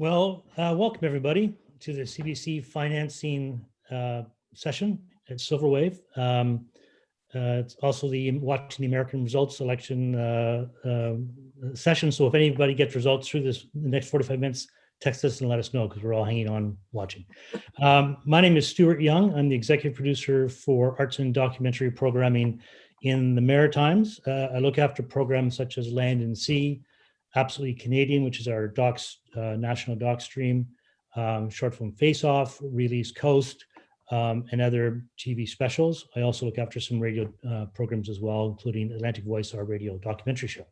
Welcome everybody to the CBC Financing session at Silverwave. It's also watching the American results election session. So if anybody gets results through the next 45 minutes, text us and let us know because we're all hanging on watching. My name is Stewart Young. I'm the executive producer for arts and documentary programming in the Maritimes. I look after programs such as Land and Sea, Absolutely Canadian, which is our docs, national doc stream, short film Face Off, Release Coast, and other TV specials. I also look after some radio programs as well, including Atlantic Voice, our radio documentary show.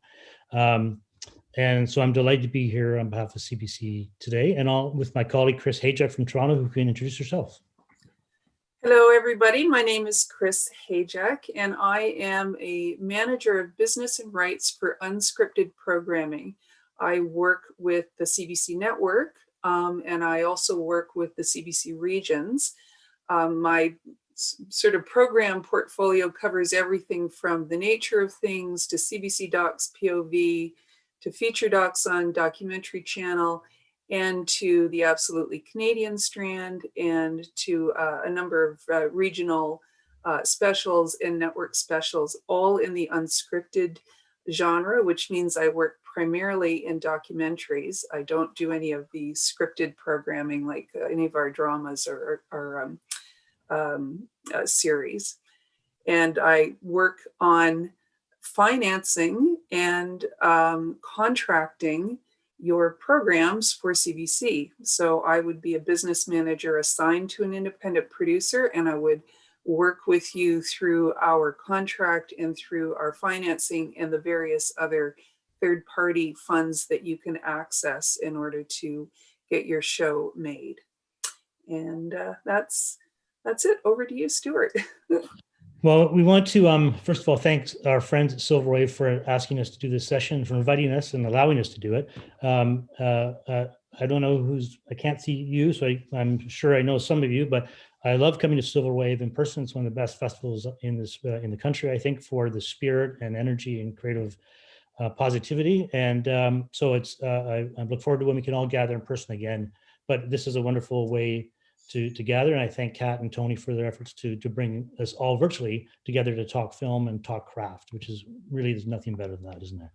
And so I'm delighted to be here on behalf of CBC today, and with my colleague Chris Hayjack from Toronto, who can introduce herself. Hello, everybody. My name is Chris Hayjack, and I am a manager of business and rights for unscripted programming. I work with the CBC network, and I also work with the CBC regions. My sort of program portfolio covers everything from the nature of things to CBC Docs POV, to feature docs on Documentary Channel, and to the Absolutely Canadian strand, and to a number of regional specials and network specials, all in the unscripted genre, which means I work primarily in documentaries. I don't do any of the scripted programming like any of our dramas or series. And I work on financing and contracting your programs for CBC. So I would be a business manager assigned to an independent producer, and I would work with you through our contract and through our financing and the various other third-party funds that you can access in order to get your show made. And that's it. Over to you, Stewart. Well, we want to, first of all, thank our friends at Silverwave for asking us to do this session, for inviting us and allowing us to do it. I don't know I can't see you, so I'm sure I know some of you, but I love coming to Silverwave in person. It's one of the best festivals in the country, I think, for the spirit and energy and creative positivity. And so I look forward to when we can all gather in person again. But this is a wonderful way to gather, and I thank Kat and Tony for their efforts to bring us all virtually together to talk film and talk craft, which is really, there's nothing better than that, isn't there?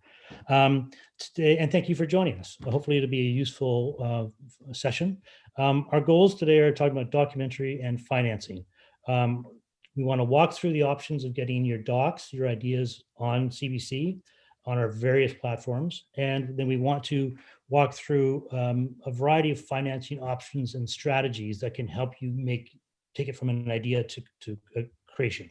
Today, and thank you for joining us. Hopefully it'll be a useful session. Our goals today are talking about documentary and financing. We want to walk through the options of getting your docs, your ideas on CBC, on our various platforms. And then we want to walk through a variety of financing options and strategies that can help you take it from an idea to creation.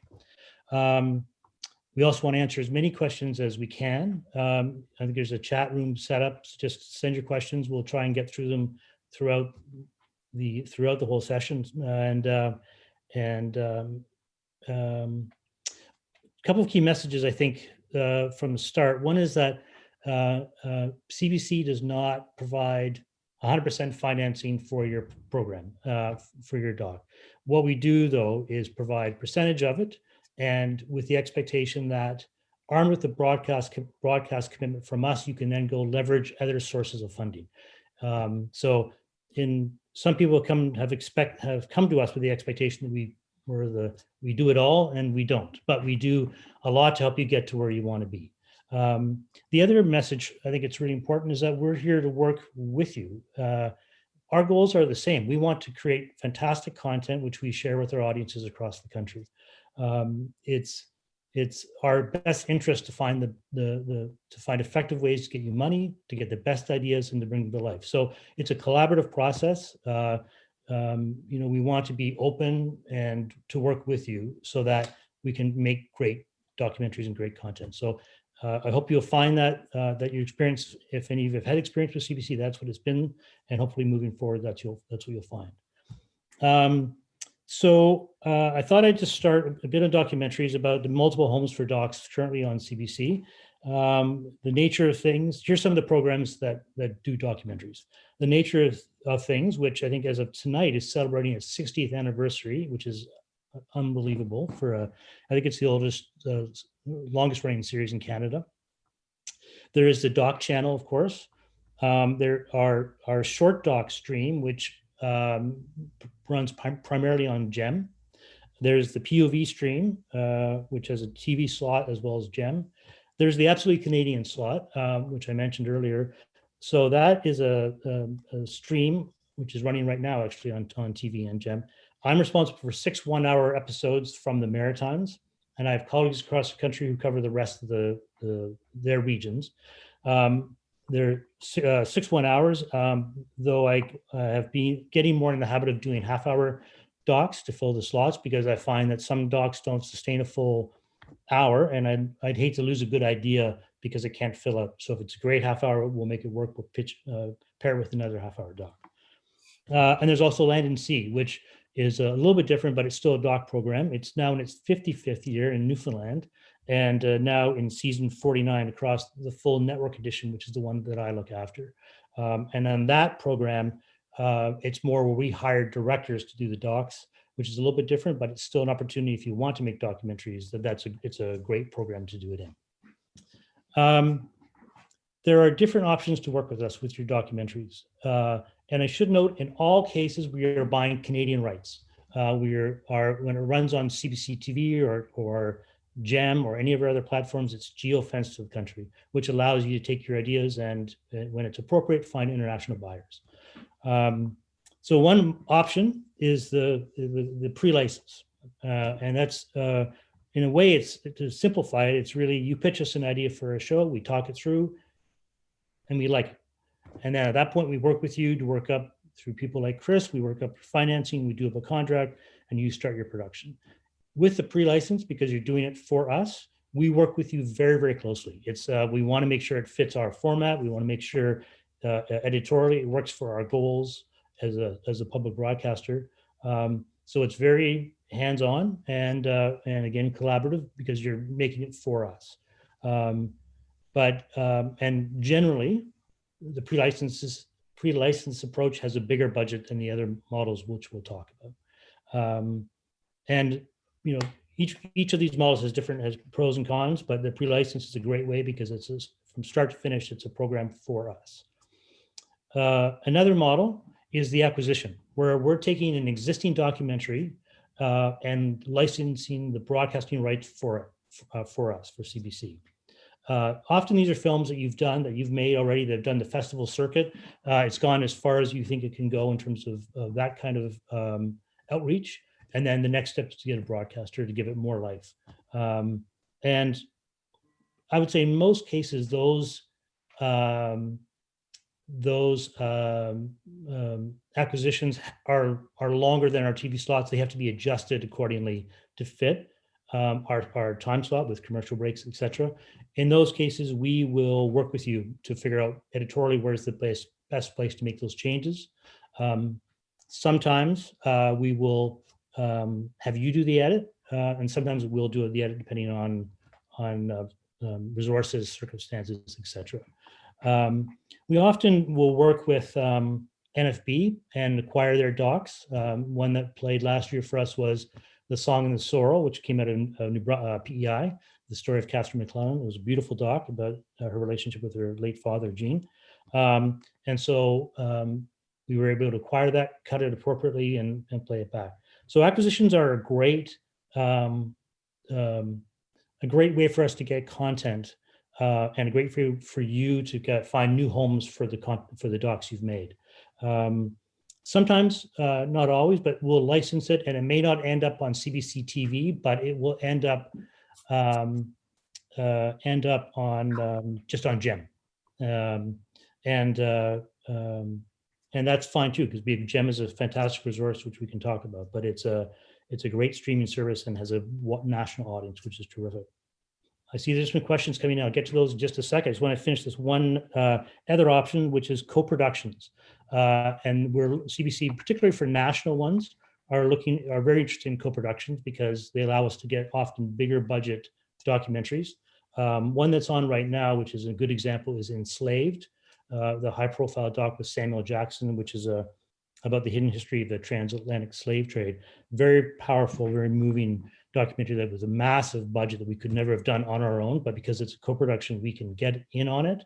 We also want to answer as many questions as we can. I think there's a chat room set up. So just send your questions. We'll try and get through them throughout the whole session. And a couple of key messages, I think, from the start. One is that CBC does not provide 100% financing for your program, for your doc. What we do, though, is provide percentage of it, and with the expectation that, armed with the broadcast commitment from us, you can then go leverage other sources of funding. So some people have come to us with the expectation that we do it all, and we don't, but we do a lot to help you get to where you want to be. The other message, I think it's really important, is that we're here to work with you. Our goals are the same. We want to create fantastic content, which we share with our audiences across the country. It's our best interest to find find effective ways to get you money, to get the best ideas, and to bring them to life. So it's a collaborative process. We want to be open and to work with you so that we can make great documentaries and great content. So I hope you'll find that your experience, if any of you have had experience with CBC, that's what it's been, and hopefully moving forward, that's what you'll find. So I thought I'd just start a bit of documentaries about the multiple homes for docs currently on CBC. The nature of things. Here's some of the programs that do documentaries. The nature of things, which I think as of tonight is celebrating its 60th anniversary, which is unbelievable I think it's the oldest, longest running series in Canada. There is the Doc Channel, of course. There are our short doc stream, which runs primarily on GEM. There's the POV stream, which has a TV slot as well as GEM. There's the Absolutely Canadian slot, which I mentioned earlier. So that is a stream which is running right now actually on TV and GEM. I'm responsible for 6 1-hour episodes from the Maritimes, and I have colleagues across the country who cover the rest of their regions. They're 6 1-hours, though I have been getting more in the habit of doing half-hour docs to fill the slots, because I find that some docs don't sustain a full hour, and I'd hate to lose a good idea because it can't fill up. So if it's a great half hour, we'll make it work. We'll pair it with another half-hour doc. And there's also Land and Sea, which is a little bit different, but it's still a doc program. It's now in its 55th year in Newfoundland, and now in season 49 across the full network edition, which is the one that I look after. And on that program, it's more where we hire directors to do the docs, which is a little bit different, but it's still an opportunity if you want to make documentaries. It's a great program to do it in. There are different options to work with us with your documentaries. And I should note, in all cases, we are buying Canadian rights. When it runs on CBC TV or GEM or any of our other platforms, it's geo-fenced to the country, which allows you to take your ideas and, when it's appropriate, find international buyers. So one option is the pre-license, and that's in a way, it's to simplify it. It's really, you pitch us an idea for a show, we talk it through, and we like it. And then at that point, we work with you to work up through people like Chris. We work up financing, we do up a contract, and you start your production. With the pre-license, because you're doing it for us, we work with you very, very closely. It's we want to make sure it fits our format. We want to make sure editorially it works for our goals as a public broadcaster. So it's very hands-on and again collaborative, because you're making it for us. And generally, the pre-license approach has a bigger budget than the other models, which we'll talk about. And each of these models has pros and cons, but the pre-license is a great way because it's from start to finish, it's a program for us. Another model is the acquisition, where we're taking an existing documentary and licensing the broadcasting rights for us, for CBC. Often these are films that you've made already, that have done the festival circuit. It's gone as far as you think it can go in terms of that kind of outreach. And then the next step is to get a broadcaster to give it more life. And I would say in most cases, those acquisitions are longer than our TV slots. They have to be adjusted accordingly to fit our time slot with commercial breaks, etc. In those cases, we will work with you to figure out editorially where's the best place to make those changes. Sometimes we will have you do the edit, and sometimes we'll do the edit depending on resources, circumstances, etc. We often will work with NFB and acquire their docs. One that played last year for us was The Song and the Sorrow, which came out of PEI, the story of Catherine McClellan. It was a beautiful doc about her relationship with her late father, Gene. And so we were able to acquire that, cut it appropriately, and play it back. So acquisitions are a great way for us to get content, and a great for you to find new homes for the docs you've made. Sometimes, not always, but we'll license it, and it may not end up on CBC TV, but it will end up on just on GEM, and that's fine too, because GEM is a fantastic resource which we can talk about. But it's a great streaming service and has a national audience, which is terrific. I see there's some questions coming in. I'll get to those in just a second. I just want to finish this one other option, which is co-productions. And CBC, particularly for national ones, are very interested in co-productions because they allow us to get often bigger budget documentaries. One that's on right now, which is a good example, is Enslaved, the high-profile doc with Samuel Jackson, which is about the hidden history of the transatlantic slave trade. Very powerful, very moving documentary that was a massive budget that we could never have done on our own, but because it's a co-production, we can get in on it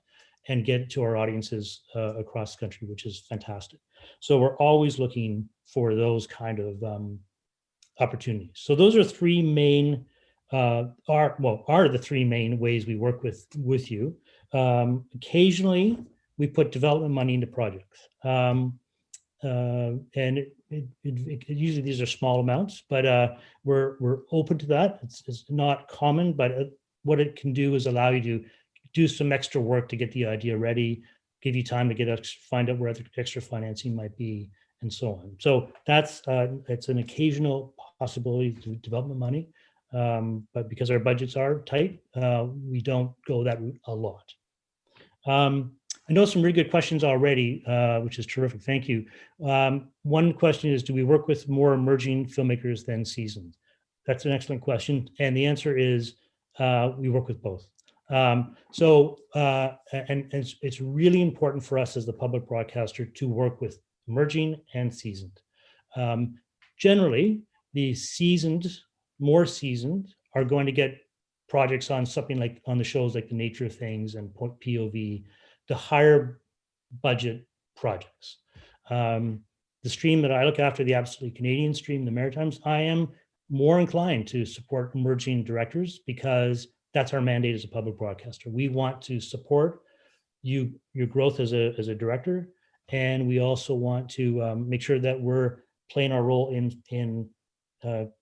and get it to our audiences across the country, which is fantastic. So we're always looking for those kind of opportunities. So those are three main are the three main ways we work with you. Occasionally, we put development money into projects, and usually these are small amounts, but we're open to that. It's not common, but what it can do is allow you to do some extra work to get the idea ready, give you time to find out where the extra financing might be, and so on. So that's it's an occasional possibility to development money, but because our budgets are tight, we don't go that route a lot. I know some really good questions already, which is terrific. Thank you. One question is, do we work with more emerging filmmakers than seasoned? That's an excellent question. And the answer is, we work with both. And it's really important for us as the public broadcaster to work with emerging and seasoned. Generally, the more seasoned are going to get projects on something like on the shows like The Nature of Things and POV, the higher budget projects. The stream that I look after, the Absolutely Canadian stream, the Maritimes, I am more inclined to support emerging directors because that's our mandate as a public broadcaster. We want to support your growth as a director, and we also want to make sure that we're playing our role in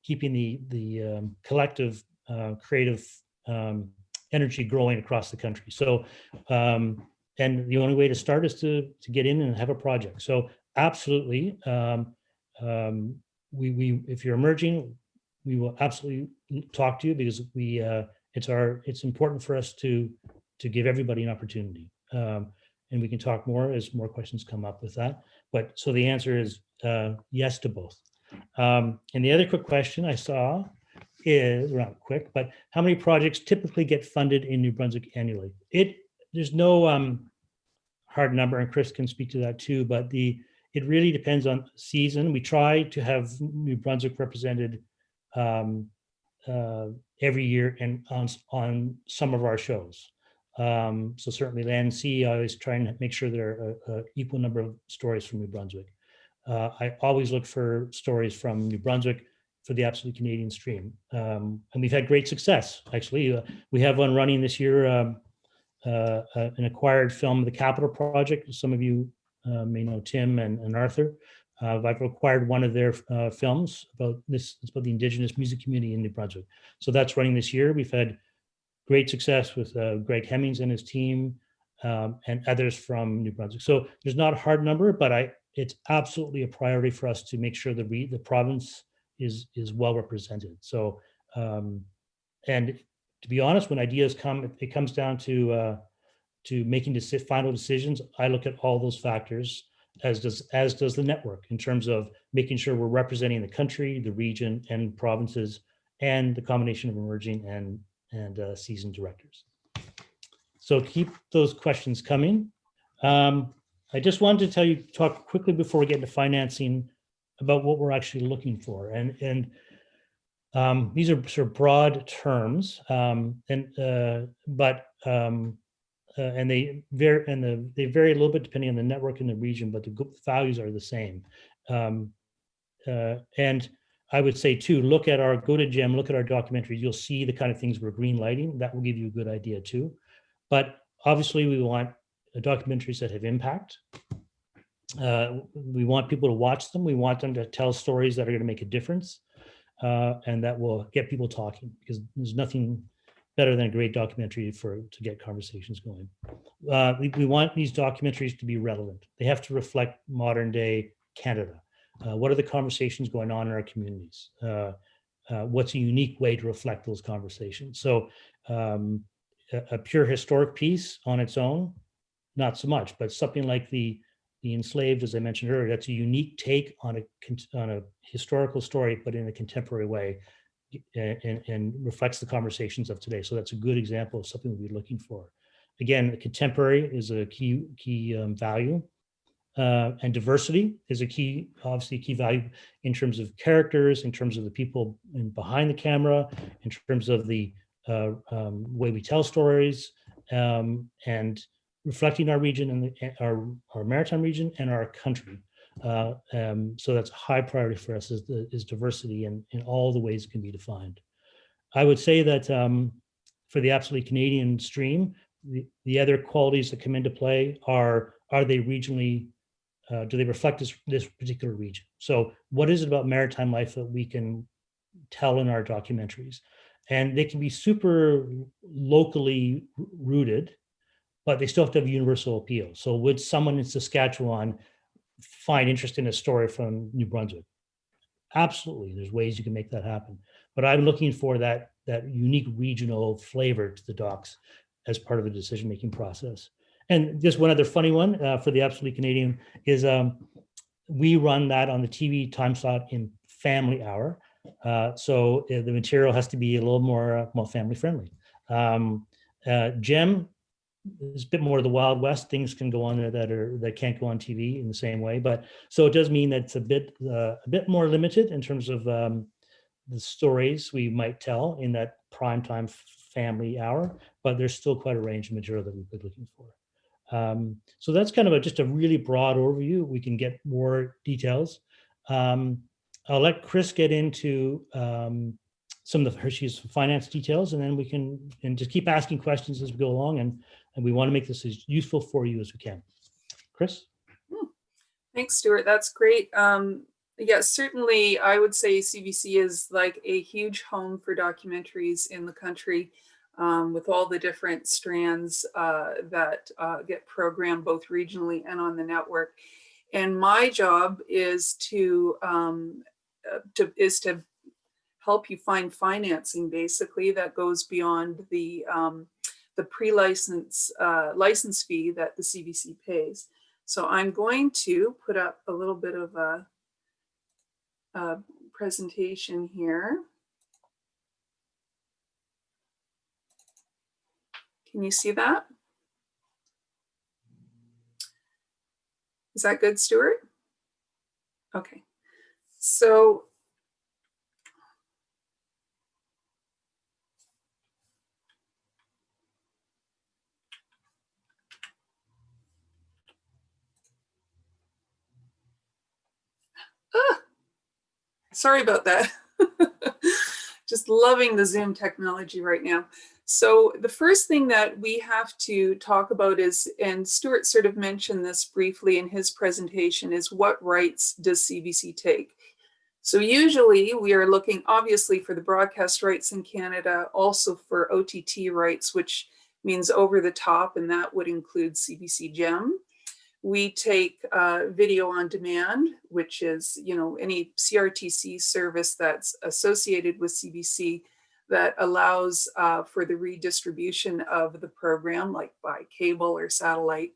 keeping the collective creative energy growing across the country. So, and the only way to start is to get in and have a project. So, absolutely, if you're emerging, we will absolutely talk to you because it's important for us to give everybody an opportunity. And we can talk more as more questions come up with that. But so the answer is yes to both. And the other quick question I saw is, not quick, but how many projects typically get funded in New Brunswick annually? There's no hard number, and Chris can speak to that too, but it really depends on season. We try to have New Brunswick represented every year and on some of our shows. So certainly Land and Sea, I always try and make sure there are an equal number of stories from New Brunswick. I always look for stories from New Brunswick for the Absolute Canadian stream. And we've had great success, actually. We have one running this year, an acquired film, The Capital Project. Some of you may know Tim and Arthur. I've acquired one of their films about this. It's about the Indigenous music community in New Brunswick. So that's running this year. We've had great success with Greg Hemmings and his team and others from New Brunswick. So there's not a hard number, but it's absolutely a priority for us to make sure that the province is well represented. So, and to be honest, when ideas come, it comes down to making final decisions. I look at all those factors, as does the network, in terms of making sure we're representing the country, the region, and provinces, and the combination of emerging and seasoned directors. So keep those questions coming. I just wanted to talk quickly before we get into financing about what we're actually looking for. And these are sort of broad terms, and they vary a little bit depending on the network and the region, but the values are the same. And I would say too, go to GEM, look at our documentaries. You'll see the kind of things we're green lighting. That will give you a good idea too. But obviously, we want documentaries that have impact. We want people to watch them. We want them to tell stories that are going to make a difference, and that will get people talking, because there's nothing better than a great documentary to get conversations going. We want these documentaries to be relevant. They have to reflect modern day Canada. What are the conversations going on in our communities? What's a unique way to reflect those conversations? So a pure historic piece on its own, not so much, but something like the Enslaved, as I mentioned earlier, that's a unique take on a historical story, but in a contemporary way, and reflects the conversations of today. So that's a good example of something we'll be looking for. Again, contemporary is a key value, and diversity is obviously a key value in terms of characters, in terms of the people behind the camera, in terms of the way we tell stories, and reflecting our region and our maritime region and our country. So that's a high priority for us is diversity in all the ways it can be defined. I would say that for the Absolutely Canadian stream, the other qualities that come into play are they regionally, do they reflect this particular region? So what is it about maritime life that we can tell in our documentaries? And they can be super locally rooted, but they still have to have universal appeal. So would someone in Saskatchewan find interest in a story from New Brunswick? Absolutely, there's ways you can make that happen. But I'm looking for that unique regional flavor to the docs as part of the decision-making process. And just one other funny one for the Absolutely Canadian is we run that on the TV time slot in family hour. So the material has to be a little more family friendly. Gem is a bit more of the Wild West. Things can go on there that can't go on TV in the same way. But so it does mean that it's a bit more limited in terms of the stories we might tell in that primetime family hour. But there's still quite a range of material that we've been looking for. So that's kind of just a really broad overview. We can get more details. I'll let Chris get into some of Hershey's finance details, and then we can just keep asking questions as we go along, and we want to make this as useful for you as we can. Chris? Thanks, Stewart. That's great. Yes, certainly I would say CBC is like a huge home for documentaries in the country, with all the different strands that get programmed both regionally and on the network. And my job is to help you find financing, basically, that goes beyond the pre-license license fee that the CBC pays. So I'm going to put up a little bit of a presentation here. Can you see that? Is that good, Stewart? Okay. So sorry about that. Just loving the Zoom technology right now. So the first thing that we have to talk about is, and Stewart sort of mentioned this briefly in his presentation, is what rights does CBC take? So usually we are looking obviously for the broadcast rights in Canada, also for OTT rights, which means over the top, and that would include CBC Gem. We take video on demand, which is, any CRTC service that's associated with CBC that allows for the redistribution of the program, like by cable or satellite.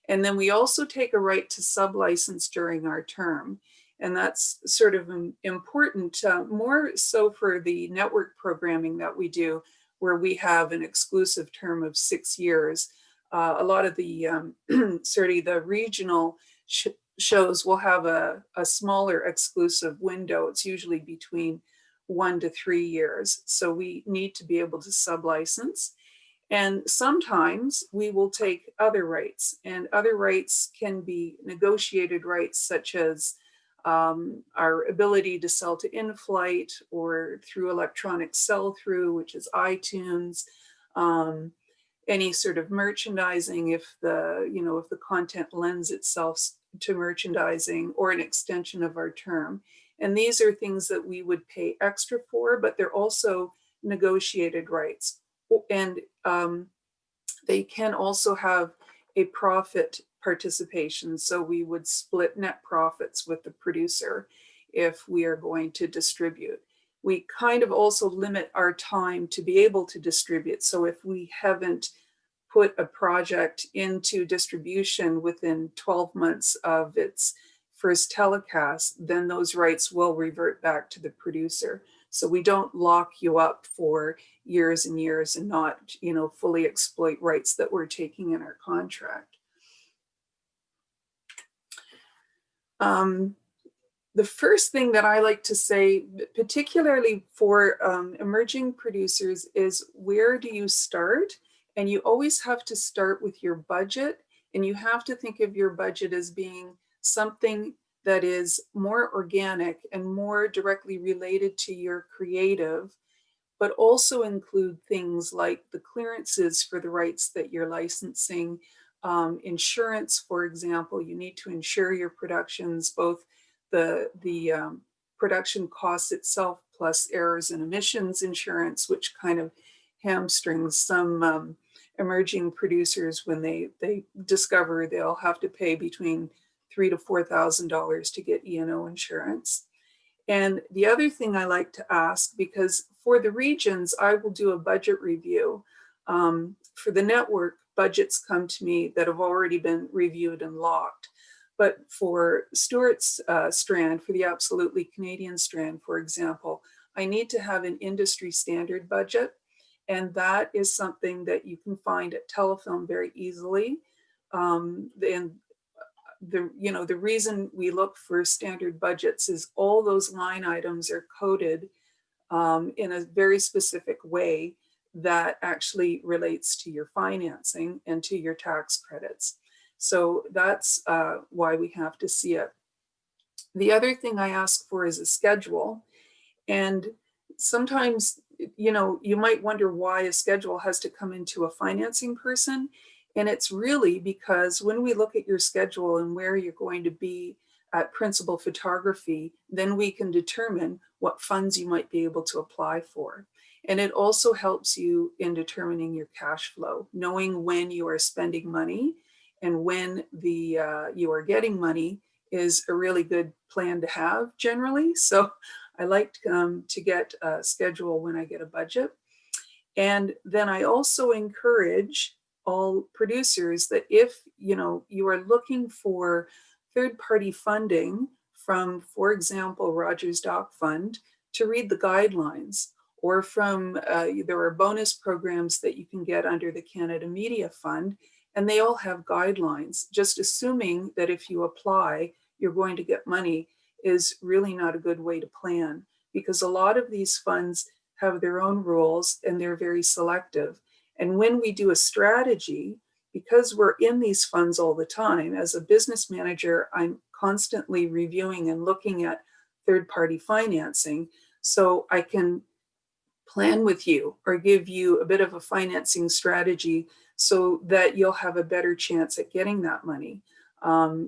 And then we also take a right to sublicense during our term. And that's sort of important, more so for the network programming that we do, where we have an exclusive term of 6 years. A lot of the the regional shows will have a smaller exclusive window. It's usually between 1 to 3 years. So we need to be able to sublicense. And sometimes we will take other rights, and other rights can be negotiated rights, such as our ability to sell to in-flight or through electronic sell-through, which is iTunes. Any sort of merchandising, if the content lends itself to merchandising, or an extension of our term. And these are things that we would pay extra for, but they're also negotiated rights. And they can also have a profit participation. So we would split net profits with the producer if we are going to distribute. We kind of also limit our time to be able to distribute. So if we haven't put a project into distribution within 12 months of its first telecast, then those rights will revert back to the producer. So we don't lock you up for years and years and not, fully exploit rights that we're taking in our contract. The first thing that I like to say, particularly for emerging producers, is where do you start And you always have to start with your budget, and you have to think of your budget as being something that is more organic and more directly related to your creative, but also include things like the clearances for the rights that you're licensing, insurance, for example. You need to insure your productions, both the production cost itself plus errors and emissions insurance, which kind of hamstrings some emerging producers when they discover they'll have to pay between $3,000 to $4,000 to get E&O insurance. And the other thing I like to ask, because for the regions, I will do a budget review. For the network, budgets come to me that have already been reviewed and locked. But for Stewart's strand, for the Absolutely Canadian strand, for example, I need to have an industry standard budget. And that is something that you can find at Telefilm very easily. And the reason we look for standard budgets is all those line items are coded in a very specific way that actually relates to your financing and to your tax credits. So that's why we have to see it. The other thing I ask for is a schedule. And sometimes, you might wonder why a schedule has to come into a financing person. And it's really because when we look at your schedule and where you're going to be at principal photography, then we can determine what funds you might be able to apply for. And it also helps you in determining your cash flow, knowing when you are spending money and when you are getting money is a really good plan to have generally. So I like to get a schedule when I get a budget. And then I also encourage all producers that if you are looking for third-party funding from, for example, Rogers Doc Fund, to read the guidelines, or from there are bonus programs that you can get under the Canada Media Fund, and they all have guidelines. Just assuming that if you apply, you're going to get money is really not a good way to plan, because a lot of these funds have their own rules and they're very selective. And when we do a strategy, because we're in these funds all the time, as a business manager, I'm constantly reviewing and looking at third-party financing, so I can plan with you or give you a bit of a financing strategy so that you'll have a better chance at getting that money.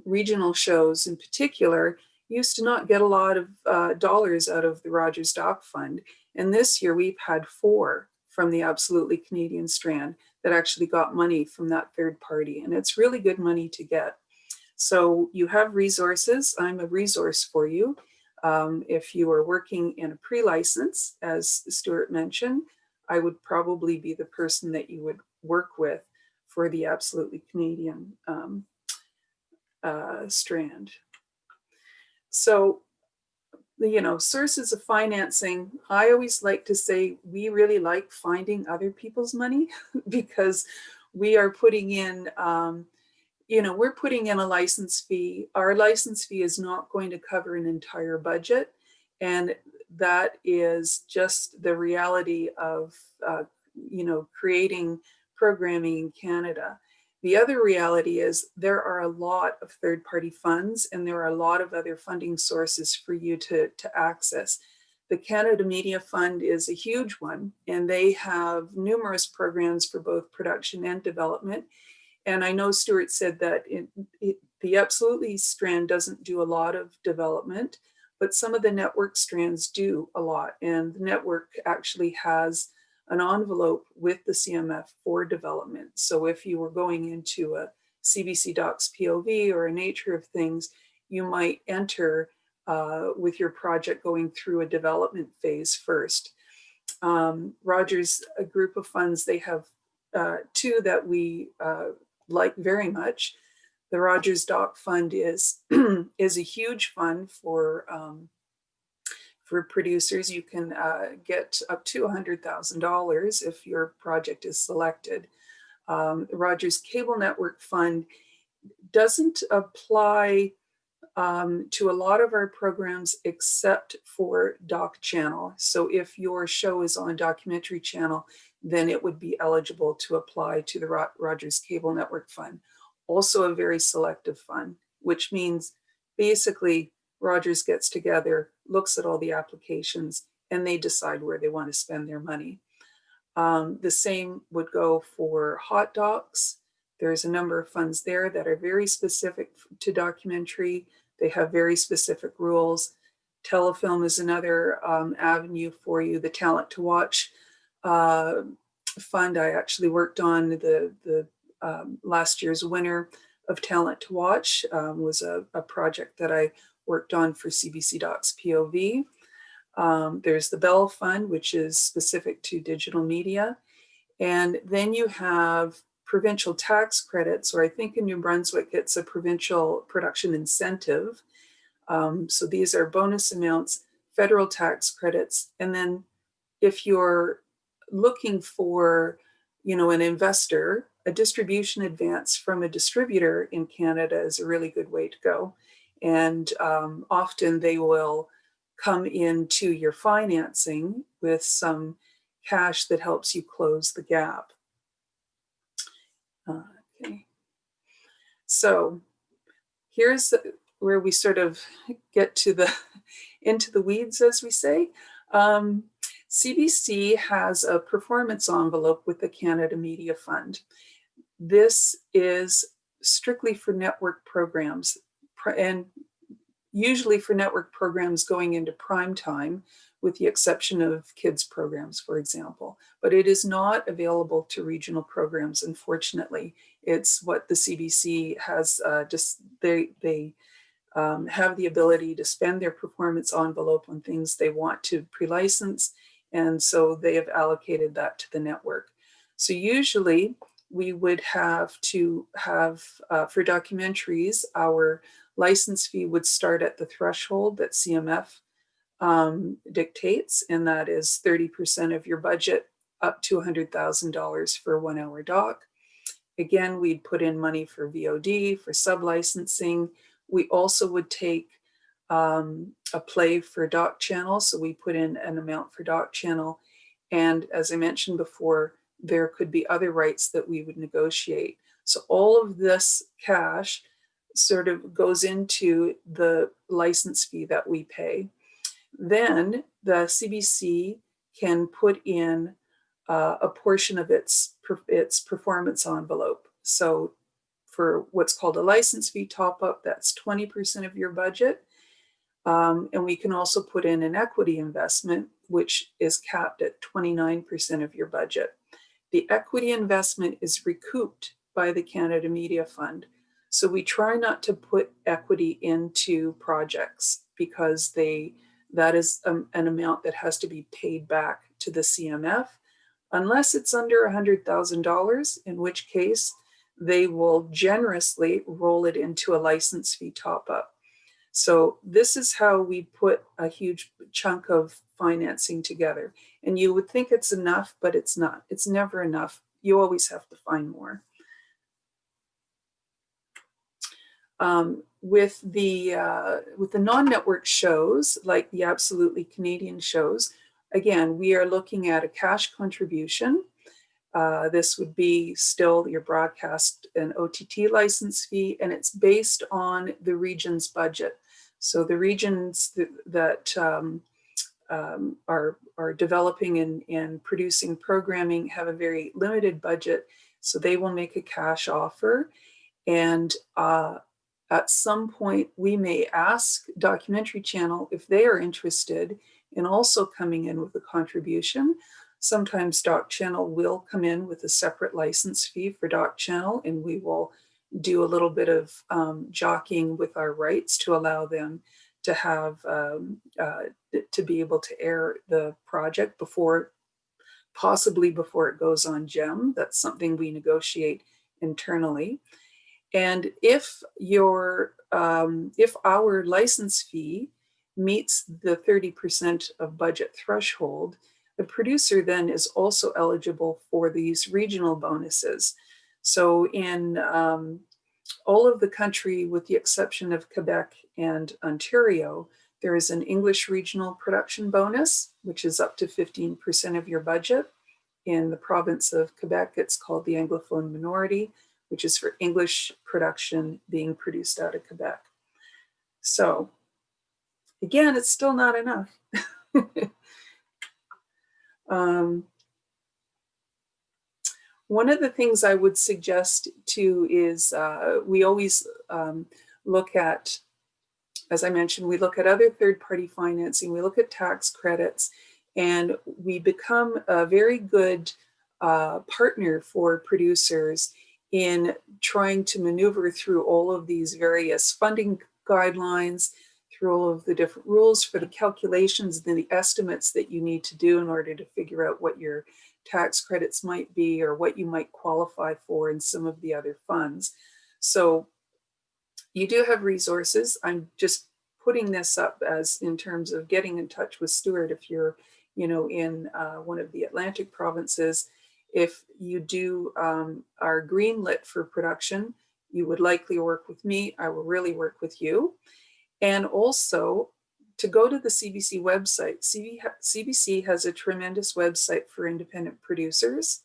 Regional shows in particular used to not get a lot of dollars out of the Rogers Doc Fund. And this year we've had 4 from the Absolutely Canadian strand that actually got money from that third party. And it's really good money to get. So you have resources. I'm a resource for you. If you are working in a pre-license, as Stewart mentioned, I would probably be the person that you would work with for the Absolutely Canadian strand. So, sources of financing, I always like to say we really like finding other people's money because we are putting in, we're putting in a license fee. Our license fee is not going to cover an entire budget. And that is just the reality of, creating programming in Canada. The other reality is there are a lot of third-party funds and there are a lot of other funding sources for you to access. The Canada Media Fund is a huge one, and they have numerous programs for both production and development. And I know Stewart said that the Absolutely strand doesn't do a lot of development, but some of the network strands do a lot. And the network actually has an envelope with the CMF for development. So if you were going into a CBC Docs POV or a Nature of Things, you might enter with your project going through a development phase first. Rogers, a group of funds, they have 2 that we like very much. The Rogers Doc Fund is is a huge fund for producers. You can get up to $100,000 if your project is selected. The Rogers Cable Network Fund doesn't apply to a lot of our programs except for Doc Channel. So if your show is on Documentary Channel, then it would be eligible to apply to the Rogers Cable Network Fund. Also a very selective fund, which means basically Rogers gets together, looks at all the applications, and they decide where they want to spend their money. The same would go for hot docs. There's a number of funds there that are very specific to documentary. They have very specific rules. Telefilm is another avenue for you. The Talent to Watch fund, I actually worked on the last year's winner of Talent to Watch, was a project that I worked on for CBC Docs POV. There's the Bell Fund, which is specific to digital media. And then you have provincial tax credits, or I think in New Brunswick, it's a provincial production incentive. So these are bonus amounts, federal tax credits. And then if you're looking for, an investor, a distribution advance from a distributor in Canada is a really good way to go. And often they will come into your financing with some cash that helps you close the gap. Okay. So here's where we sort of get to into the weeds, as we say. CBC has a performance envelope with the Canada Media Fund. This is strictly for network programs, and usually for network programs going into prime time, with the exception of kids programs, for example. But it is not available to regional programs, unfortunately. It's what the CBC has, they have the ability to spend their performance envelope on things they want to pre-license, and so they have allocated that to the network. So usually we would have to have, for documentaries, our license fee would start at the threshold that CMF dictates, and that is 30% of your budget up to $100,000 for a 1 hour doc. Again, we'd put in money for VOD, for sub-licensing. We also would take a play for Doc Channel, so we put in an amount for Doc Channel. And as I mentioned before, there could be other rights that we would negotiate. So all of this cash sort of goes into the license fee that we pay. Then the CBC can put in a portion of its performance envelope. So for what's called a license fee top up, that's 20% of your budget. And we can also put in an equity investment, which is capped at 29% of your budget. The equity investment is recouped by the Canada Media Fund. So we try not to put equity into projects because that is an amount that has to be paid back to the CMF, unless it's under $100,000, in which case they will generously roll it into a license fee top up. So this is how we put a huge chunk of financing together. And you would think it's enough, but it's not. It's never enough. You always have to find more. With the non-network shows, like the Absolutely Canadian shows, again, we are looking at a cash contribution. This would be still your broadcast and OTT license fee, and it's based on the region's budget. So the regions that are developing and producing programming have a very limited budget, so they will make a cash offer. And at some point, we may ask Documentary Channel if they are interested in also coming in with a contribution. Sometimes Doc Channel will come in with a separate license fee for Doc Channel, and we will do a little bit of jockeying with our rights to allow them to have to be able to air the project possibly before it goes on GEM. That's something we negotiate internally. And if our license fee meets the 30% of budget threshold, the producer then is also eligible for these regional bonuses. So in all of the country, with the exception of Quebec and Ontario, there is an English regional production bonus, which is up to 15% of your budget. In the province of Quebec, it's called the Anglophone minority, which is for English production being produced out of Quebec. So again, it's still not enough. One of the things I would suggest too is we always look at, as I mentioned, we look at other third-party financing, we look at tax credits, and we become a very good partner for producers in trying to maneuver through all of these various funding guidelines, through all of the different rules for the calculations and the estimates that you need to do in order to figure out what your tax credits might be or what you might qualify for in some of the other funds. So you do have resources. I'm just putting this up as in terms of getting in touch with Stewart if you're, in one of the Atlantic provinces. If you do are greenlit for production, you would likely work with me. I will really work with you. And also to go to the CBC website. CBC has a tremendous website for independent producers.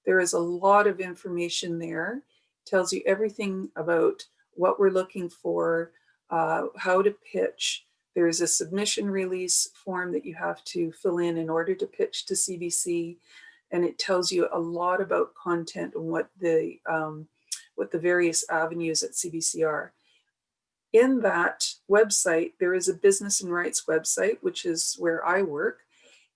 There is a lot of information there. It tells you everything about what we're looking for, how to pitch. There's a submission release form that you have to fill in order to pitch to CBC. And it tells you a lot about content and what the various avenues at CBC are. In that website, there is a business and rights website, which is where I work,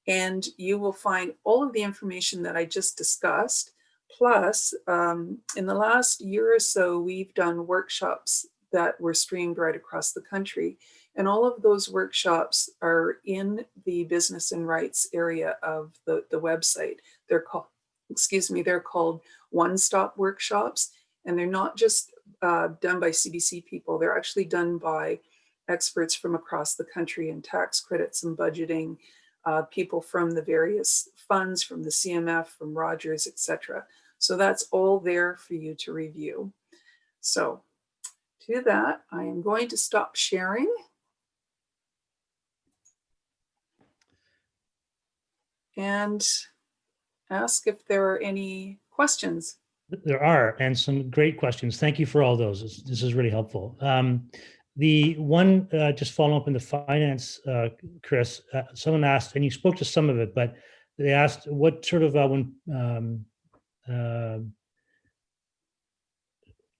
and you will find all of the information that I just discussed. Plus, in the last year or so, we've done workshops that were streamed right across the country. And all of those workshops are in the business and rights area of the website. They're called one-stop workshops. And they're not just done by CBC people, they're actually done by experts from across the country in tax credits and budgeting, people from the various funds, from the CMF, from Rogers, etc. So that's all there for you to review. So to that, I am going to stop sharing. And ask if there are any questions. There are, and some great questions. Thank you for all those. This is really helpful. The one, just following up in the finance, Chris, someone asked, and you spoke to some of it, but they asked what sort of,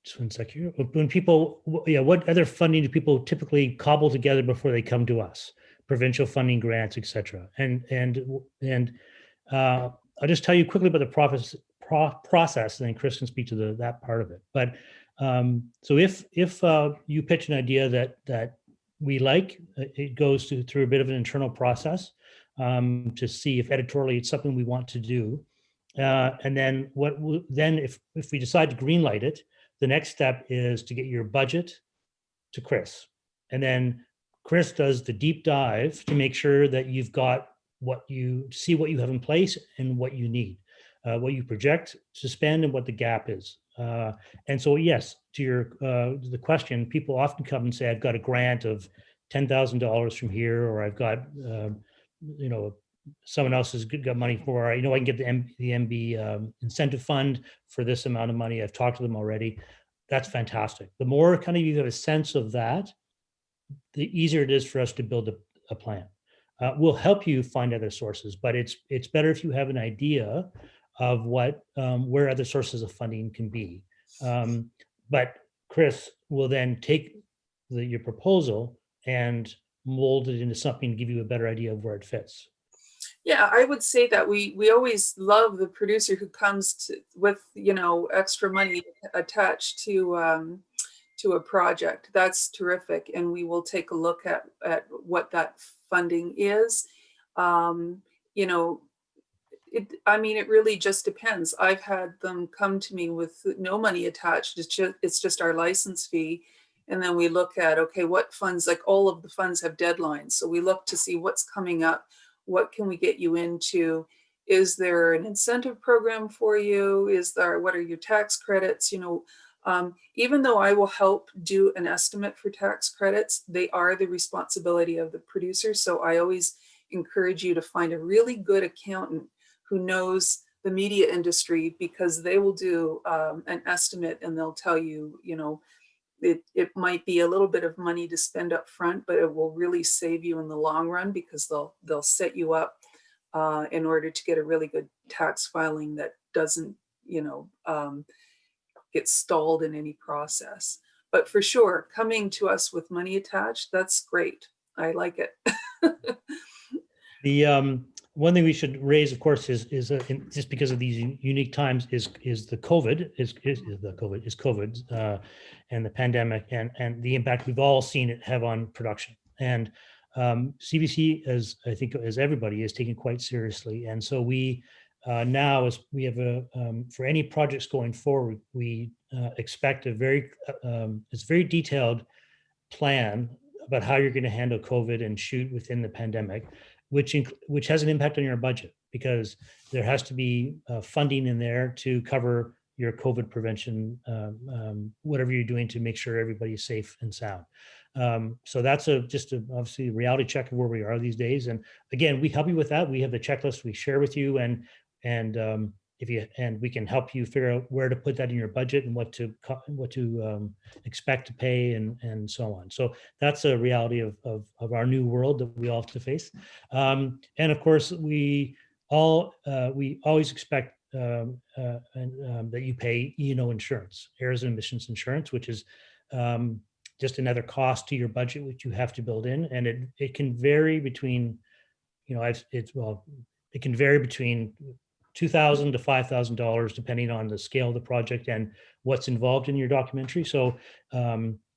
just one sec here. When people, what other funding do people typically cobble together before they come to us? Provincial funding, grants, etc. And I'll just tell you quickly about the process, and then Chris can speak to that part of it. But so if you pitch an idea that we like, it goes through a bit of an internal process to see if editorially it's something we want to do. And then if we decide to greenlight it, the next step is to get your budget to Chris. And then Chris does the deep dive to make sure that you've got what you have in place and what you need, what you project to spend and what the gap is. And so, yes, to the question, people often come and say, I've got a grant of $10,000 from here, or I've got, someone else has got money for, I can get the MB incentive fund for this amount of money. I've talked to them already. That's fantastic. The more kind of you have a sense of that, the easier it is for us to build a plan. We'll help you find other sources, but it's better if you have an idea of where other sources of funding can be. But Chris will then take your proposal and mold it into something to give you a better idea of where it fits. Yeah, I would say that we always love the producer who comes with extra money attached to a project. That's terrific, and we will take a look at what that funding is. It really just depends. I've had them come to me with no money attached. It's just our license fee. And then we look at, okay, what funds, like all of the funds have deadlines. So we look to see what's coming up. What can we get you into? Is there an incentive program for you? What are your tax credits? Even though I will help do an estimate for tax credits, they are the responsibility of the producer. So I always encourage you to find a really good accountant who knows the media industry, because they will do an estimate and they'll tell you, it might be a little bit of money to spend up front, but it will really save you in the long run, because they'll set you up in order to get a really good tax filing that doesn't, get stalled in any process. But for sure, coming to us with money attached, that's great. I like it. The one thing we should raise, of course, is just because of these unique times, is the COVID, and the pandemic, and the impact we've all seen it have on production. And CBC, as I think as everybody, is taking quite seriously. And so we now, as we have for any projects going forward, we expect a very detailed plan about how you're going to handle COVID and shoot within the pandemic, which has an impact on your budget, because there has to be funding in there to cover your COVID prevention, whatever you're doing to make sure everybody's safe and sound. So that's obviously a reality check of where we are these days. And again, we help you with that. We have the checklist we share with you, and we can help you figure out where to put that in your budget and what to expect to pay, and so on. So that's a reality of our new world that we all have to face. And of course, we always expect that you pay insurance, errors and omissions insurance, which is just another cost to your budget, which you have to build in, and it can vary between it can vary between $2,000 to $5,000, depending on the scale of the project and what's involved in your documentary. So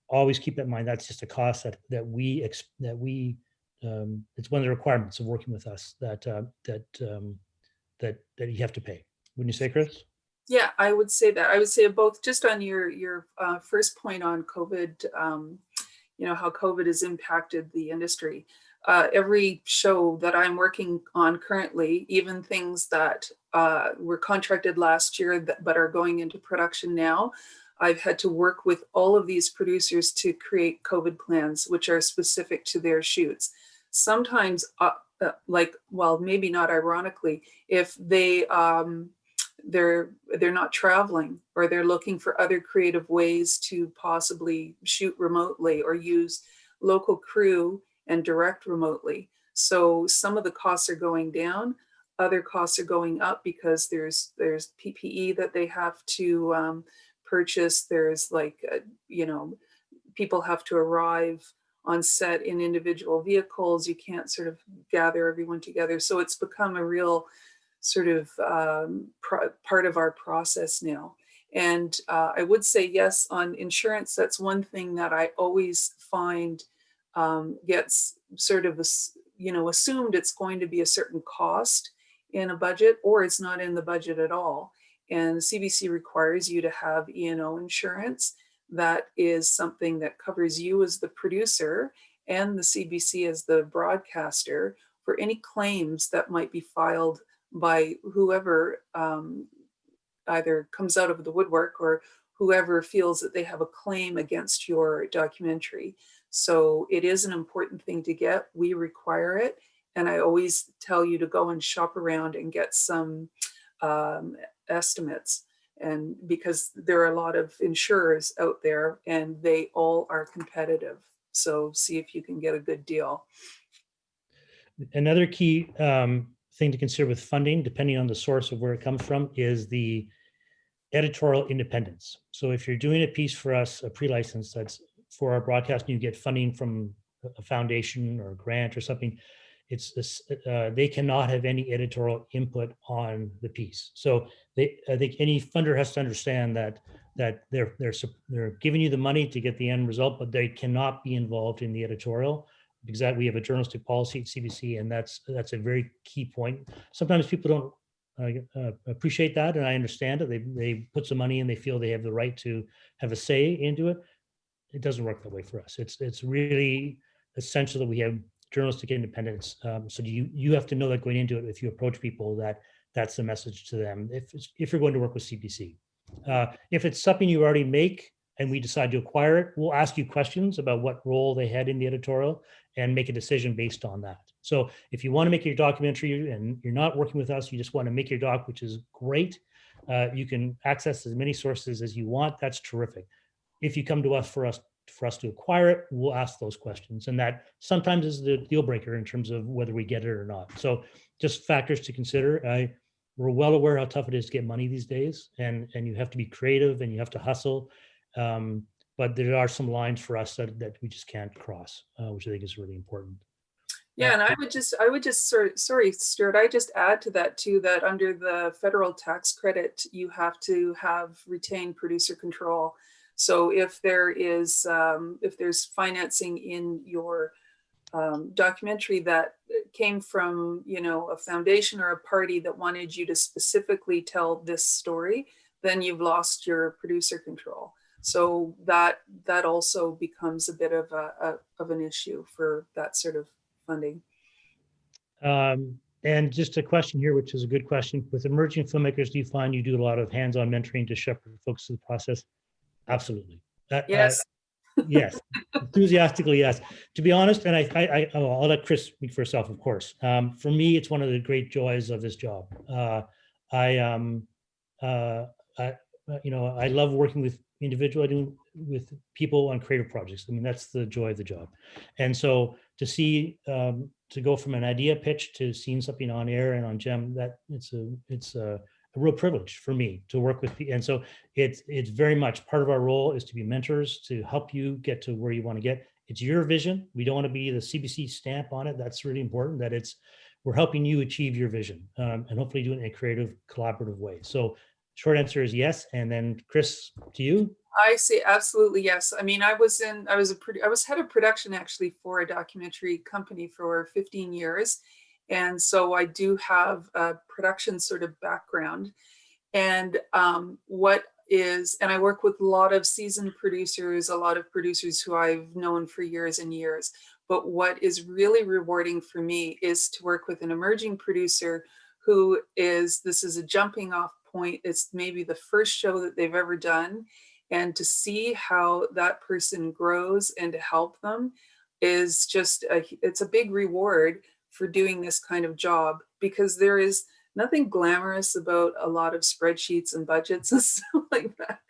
always keep that in mind. That's just a cost that we it's one of the requirements of working with us that you have to pay. Wouldn't you say, Chris? Yeah, I would say that. I would say both. Just on your first point on COVID, how COVID has impacted the industry. Every show that I'm working on currently, even things that were contracted last year but are going into production now, I've had to work with all of these producers to create COVID plans, which are specific to their shoots. Sometimes, maybe not ironically, if they're not traveling, or they're looking for other creative ways to possibly shoot remotely or use local crew and direct remotely. So some of the costs are going down, other costs are going up, because there's PPE that they have to purchase. There's people have to arrive on set in individual vehicles. You can't sort of gather everyone together. So it's become a real sort of part of our process now. And I would say yes, on insurance, that's one thing that I always find gets sort of assumed it's going to be a certain cost in a budget, or it's not in the budget at all. And CBC requires you to have E&O insurance. That is something that covers you as the producer and the CBC as the broadcaster for any claims that might be filed by whoever either comes out of the woodwork, or whoever feels that they have a claim against your documentary. So it is an important thing to get. We require it. And I always tell you to go and shop around and get some estimates. And because there are a lot of insurers out there, and they all are competitive. So see if you can get a good deal. Another key thing to consider with funding, depending on the source of where it comes from, is the editorial independence. So if you're doing a piece for us, a pre-license that's for our broadcast, and you get funding from a foundation or a grant or something, they cannot have any editorial input on the piece. So I think any funder has to understand that they're giving you the money to get the end result, but they cannot be involved in the editorial, because we have a journalistic policy at CBC, and that's a very key point. Sometimes people don't appreciate that, and I understand it. They put some money in, they feel they have the right to have a say into it. It doesn't work that way for us. It's really essential that we have journalistic independence. So you have to know that going into it, if you approach people, that's the message to them if you're going to work with CBC. If it's something you already make and we decide to acquire it, we'll ask you questions about what role they had in the editorial and make a decision based on that. So if you want to make your documentary and you're not working with us, you just want to make your doc, which is great. You can access as many sources as you want. That's terrific. If you come to us for us to acquire it, we'll ask those questions. And that sometimes is the deal breaker in terms of whether we get it or not. So just factors to consider. We're well aware how tough it is to get money these days, and you have to be creative and you have to hustle. But there are some lines for us that we just can't cross, which I think is really important. Yeah, and I would just sorry, Stuart, I just add to that too, that under the federal tax credit, you have to have retained producer control. So if there's financing in your documentary that came from, a foundation or a party that wanted you to specifically tell this story, then you've lost your producer control. So that also becomes a bit of an issue for that sort of funding. And just a question here, which is a good question. With emerging filmmakers, do you find you do a lot of hands-on mentoring to shepherd folks through the process? Absolutely. Yes. Yes, enthusiastically, yes. To be honest, and I'll let Chris speak for herself, of course. For me, it's one of the great joys of this job. I love working with with people on creative projects. I mean, that's the joy of the job. And so to see, to go from an idea pitch to seeing something on air and on GEM, that it's a real privilege for me to work with people. And so it's very much part of our role is to be mentors, to help you get to where you want to get. It's your vision. We don't want to be the CBC stamp on it. That's really important, that we're helping you achieve your vision, and hopefully do it in a creative, collaborative way. So short answer is yes. And then Chris, to you. I say absolutely yes. I mean, I was head of production actually for a documentary company for 15 years. And so I do have a production sort of background. And and I work with a lot of seasoned producers, a lot of producers who I've known for years and years. But what is really rewarding for me is to work with an emerging producer this is a jumping off point. It's maybe the first show that they've ever done. And to see how that person grows and to help them is it's a big reward for doing this kind of job, because there is nothing glamorous about a lot of spreadsheets and budgets and stuff like that.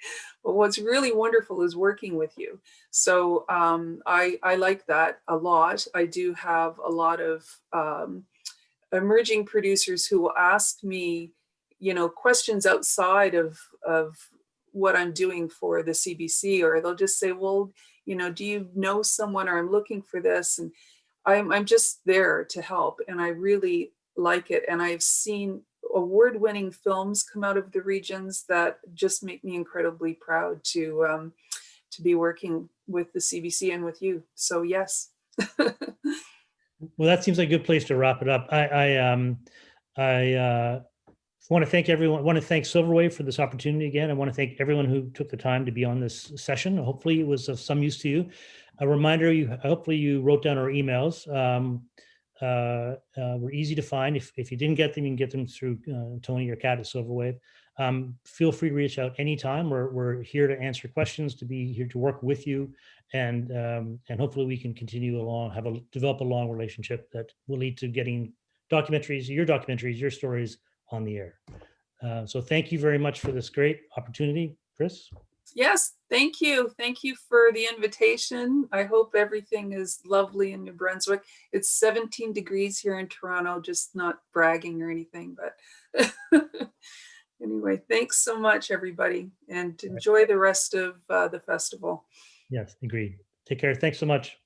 But what's really wonderful is working with you. So I like that a lot. I do have a lot of emerging producers who will ask me, questions outside of what I'm doing for the CBC, or they'll just say, well, do you know someone, or I'm looking for this, and I'm just there to help, and I really like it. And I've seen award-winning films come out of the regions that just make me incredibly proud to be working with the CBC and with you. So yes. Well, that seems like a good place to wrap it up. I want to thank everyone. I want to thank Silverwave for this opportunity again. I want to thank everyone who took the time to be on this session. Hopefully it was of some use to you. A reminder, hopefully you wrote down our emails. We're easy to find. If you didn't get them, you can get them through Tony or Kat at Silverwave. Feel free to reach out anytime. We're here to answer questions, to be here to work with you, and hopefully we can continue along, develop a long relationship that will lead to getting your stories on the air. So thank you very much for this great opportunity, Chris. Yes, thank you. Thank you for the invitation. I hope everything is lovely in New Brunswick. It's 17 degrees here in Toronto, just not bragging or anything, but anyway, thanks so much, everybody, and enjoy the rest of the festival. Yes, agreed. Take care. Thanks so much.